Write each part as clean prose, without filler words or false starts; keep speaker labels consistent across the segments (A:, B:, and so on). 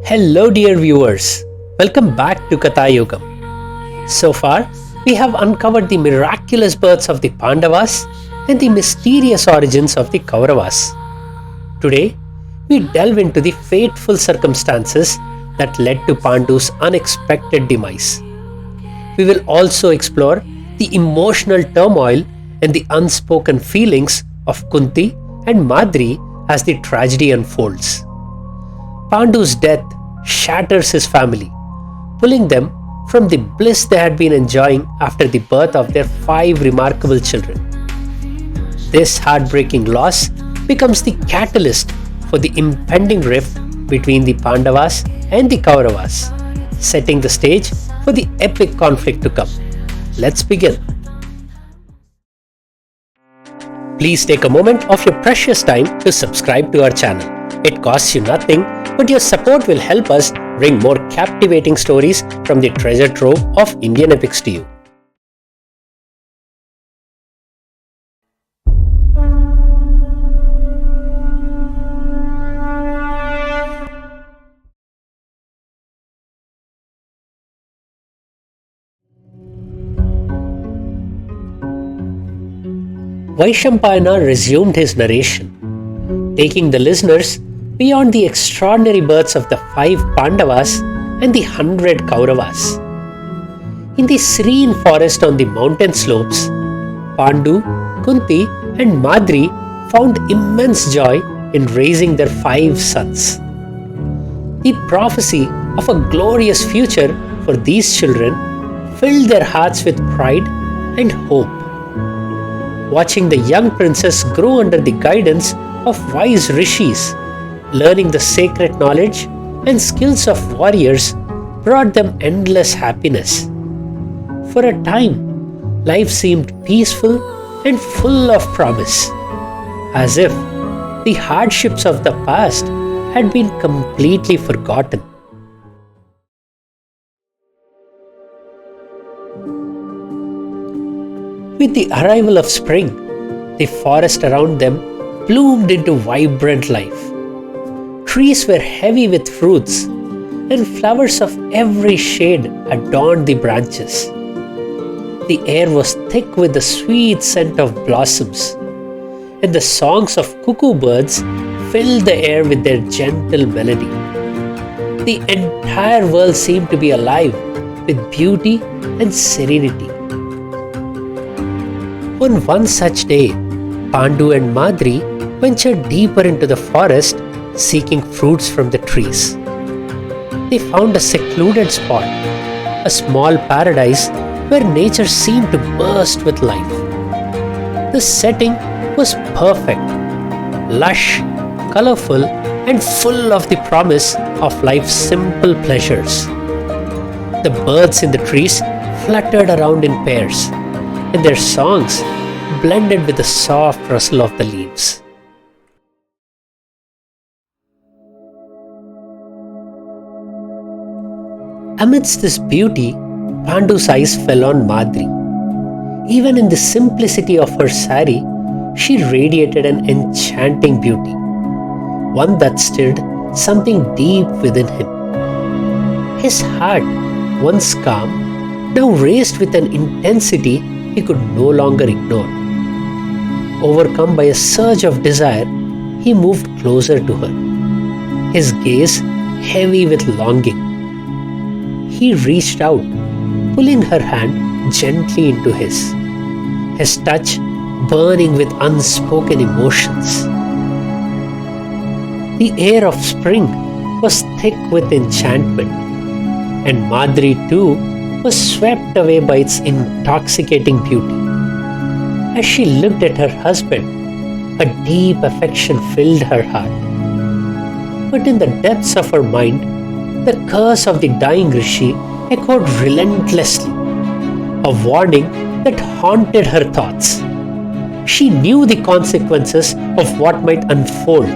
A: Hello, dear viewers. Welcome back to Katha Yogam. So far, we have uncovered the miraculous births of the Pandavas and the mysterious origins of the Kauravas. Today, we delve into the fateful circumstances that led to Pandu's unexpected demise. We will also explore the emotional turmoil and the unspoken feelings of Kunti and Madri as the tragedy unfolds. Pandu's death shatters his family, pulling them from the bliss they had been enjoying after the birth of their 5 remarkable children. This heartbreaking loss becomes the catalyst for the impending rift between the Pandavas and the Kauravas, setting the stage for the epic conflict to come. Let's begin. Please take a moment of your precious time to subscribe to our channel. It costs you nothing, but your support will help us bring more captivating stories from the treasure trove of Indian epics to you. Vaishampayana resumed his narration, taking the listeners beyond the extraordinary births of the 5 Pandavas and the 100 Kauravas. In the serene forest on the mountain slopes, Pandu, Kunti, and Madri found immense joy in raising their 5 sons. The prophecy of a glorious future for these children filled their hearts with pride and hope. Watching the young princess grow under the guidance of wise rishis, learning the sacred knowledge and skills of warriors brought them endless happiness. For a time, life seemed peaceful and full of promise, as if the hardships of the past had been completely forgotten. With the arrival of spring, the forest around them bloomed into vibrant life. Trees were heavy with fruits, and flowers of every shade adorned the branches. The air was thick with the sweet scent of blossoms, and the songs of cuckoo birds filled the air with their gentle melody. The entire world seemed to be alive with beauty and serenity. On one such day, Pandu and Madri ventured deeper into the forest seeking fruits from the trees. They found a secluded spot, a small paradise where nature seemed to burst with life. The setting was perfect, lush, colorful, and full of the promise of life's simple pleasures. The birds in the trees fluttered around in pairs, and their songs blended with the soft rustle of the leaves. Amidst this beauty, Pandu's eyes fell on Madri. Even in the simplicity of her sari, she radiated an enchanting beauty, one that stirred something deep within him. His heart, once calm, now raced with an intensity he could no longer ignore. Overcome by a surge of desire, he moved closer to her, his gaze heavy with longing. He reached out, pulling her hand gently into his touch burning with unspoken emotions. The air of spring was thick with enchantment, and Madri too was swept away by its intoxicating beauty. As she looked at her husband, a deep affection filled her heart. But in the depths of her mind, the curse of the dying rishi echoed relentlessly, a warning that haunted her thoughts. She knew the consequences of what might unfold.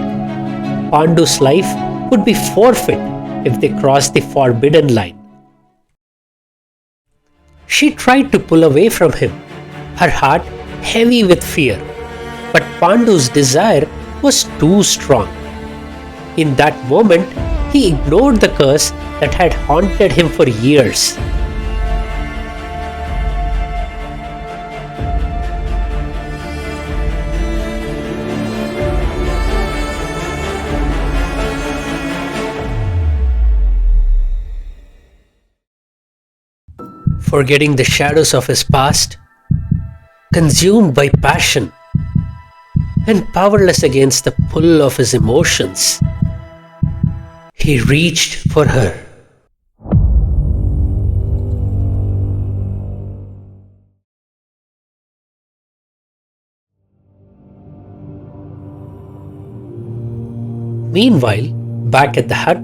A: Pandu's life would be forfeit if they crossed the forbidden line. She tried to pull away from him, her heart heavy with fear, but Pandu's desire was too strong. In that moment, He ignored the curse that had haunted him for years. Forgetting the shadows of his past, consumed by passion, and powerless against the pull of his emotions, he reached for her. Meanwhile, back at the hut,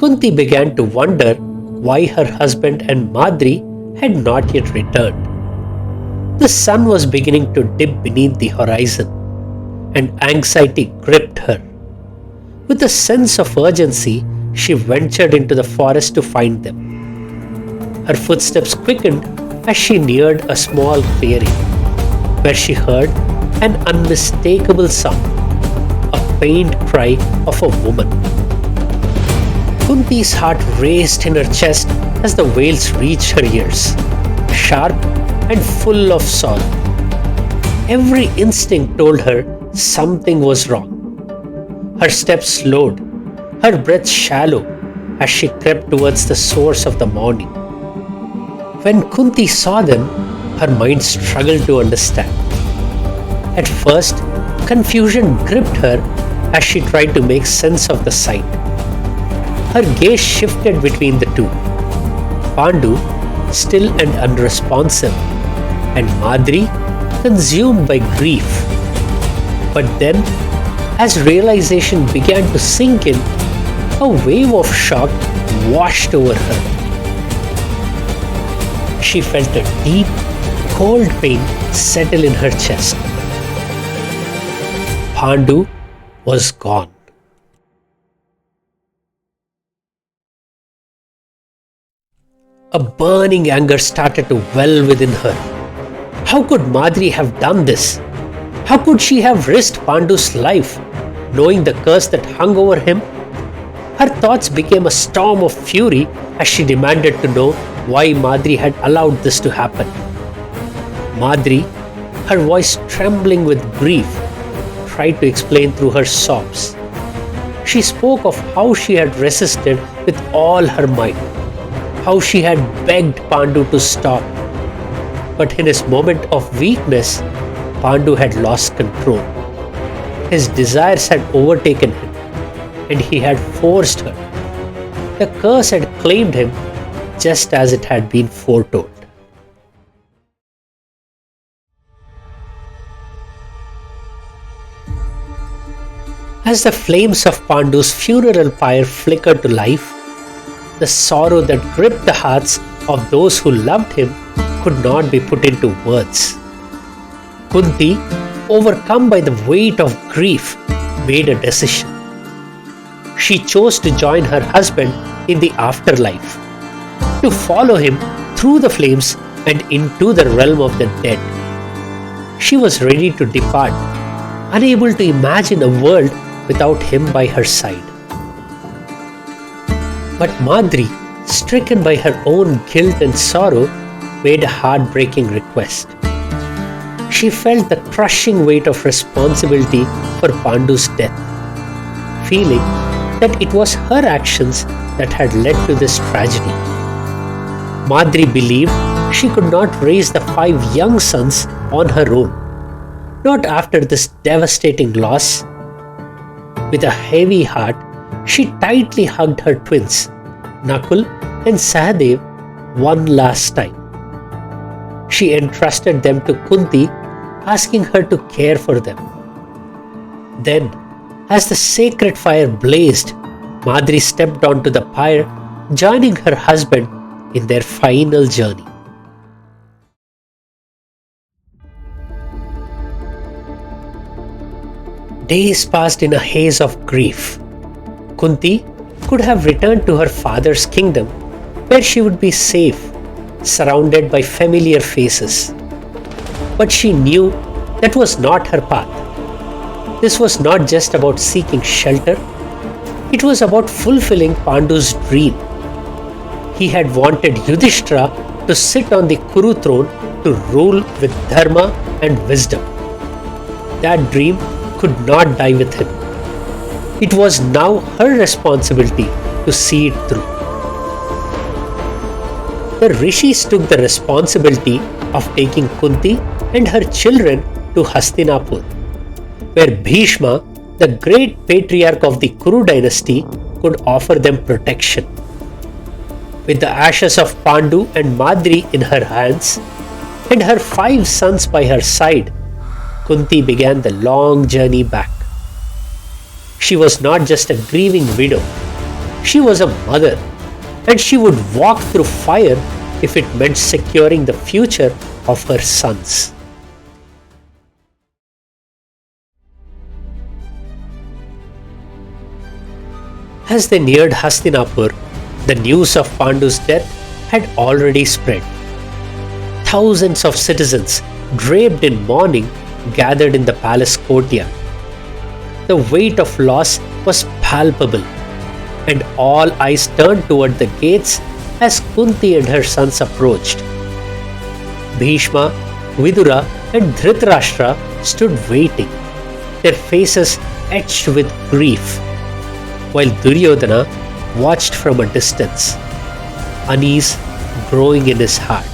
A: Kunti began to wonder why her husband and Madri had not yet returned. The sun was beginning to dip beneath the horizon, and anxiety gripped her. With a sense of urgency, she ventured into the forest to find them. Her footsteps quickened as she neared a small clearing, where she heard an unmistakable sound, a faint cry of a woman. Kunti's heart raced in her chest as the wails reached her ears, sharp and full of sorrow. Every instinct told her something was wrong. Her steps slowed, her breath shallow as she crept towards the source of the mourning. When Kunti saw them, her mind struggled to understand. At first, confusion gripped her as she tried to make sense of the sight. Her gaze shifted between the two: Pandu, still and unresponsive, and Madri, consumed by grief. But then, as realization began to sink in, a wave of shock washed over her. She felt a deep, cold pain settle in her chest. Pandu was gone. A burning anger started to well within her. How could Madri have done this? How could she have risked Pandu's life, knowing the curse that hung over him? Her thoughts became a storm of fury as she demanded to know why Madri had allowed this to happen. Madri, her voice trembling with grief, tried to explain through her sobs. She spoke of how she had resisted with all her might, how she had begged Pandu to stop. But in his moment of weakness, Pandu had lost control. His desires had overtaken him, and he had forced her. The curse had claimed him just as it had been foretold. As the flames of Pandu's funeral pyre flickered to life, the sorrow that gripped the hearts of those who loved him could not be put into words. Kunti, overcome by the weight of grief, made a decision. She chose to join her husband in the afterlife, to follow him through the flames and into the realm of the dead. She was ready to depart, unable to imagine a world without him by her side. But Madri, stricken by her own guilt and sorrow, made a heartbreaking request. She felt the crushing weight of responsibility for Pandu's death, feeling that it was her actions that had led to this tragedy. Madri believed she could not raise the 5 young sons on her own, not after this devastating loss. With a heavy heart, she tightly hugged her twins, Nakul and Sahadev, one last time. She entrusted them to Kunti, asking her to care for them. Then, as the sacred fire blazed, Madri stepped onto the pyre, joining her husband in their final journey. Days passed in a haze of grief. Kunti could have returned to her father's kingdom, where she would be safe, surrounded by familiar faces. But she knew that was not her path. This was not just about seeking shelter, It was about fulfilling Pandu's dream. He had wanted Yudhishthira to sit on the Kuru throne to rule with dharma and wisdom. That dream could not die with him. It was now her responsibility to see it through. The rishis took the responsibility of taking Kunti and her children to Hastinapur, where Bhishma, the great patriarch of the Kuru dynasty, could offer them protection. With the ashes of Pandu and Madri in her hands and her 5 sons by her side, Kunti began the long journey back. She was not just a grieving widow, she was a mother, and she would walk through fire if it meant securing the future of her sons. As they neared Hastinapur, the news of Pandu's death had already spread. Thousands of citizens, draped in mourning, gathered in the palace courtyard. The weight of loss was palpable, and all eyes turned toward the gates as Kunti and her sons approached. Bhishma, Vidura, and Dhritarashtra stood waiting, their faces etched with grief, while Duryodhana watched from a distance, unease growing in his heart.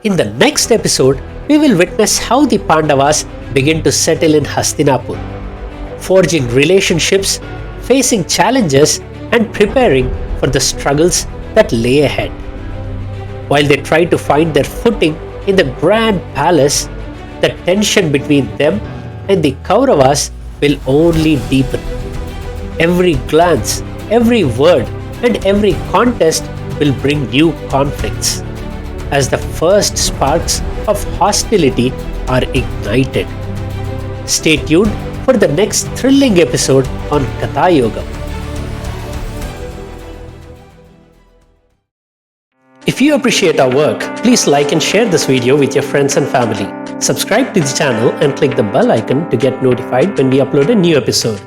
A: In the next episode, we will witness how the Pandavas begin to settle in Hastinapur, forging relationships, facing challenges, and preparing for the struggles that lay ahead. While they try to find their footing in the grand palace, the tension between them and the Kauravas will only deepen. Every glance, every word, and every contest will bring new conflicts, as the first sparks of hostility are ignited. Stay tuned for the next thrilling episode on Katha Yogam. If you appreciate our work, please like and share this video with your friends and family. Subscribe to the channel and click the bell icon to get notified when we upload a new episode.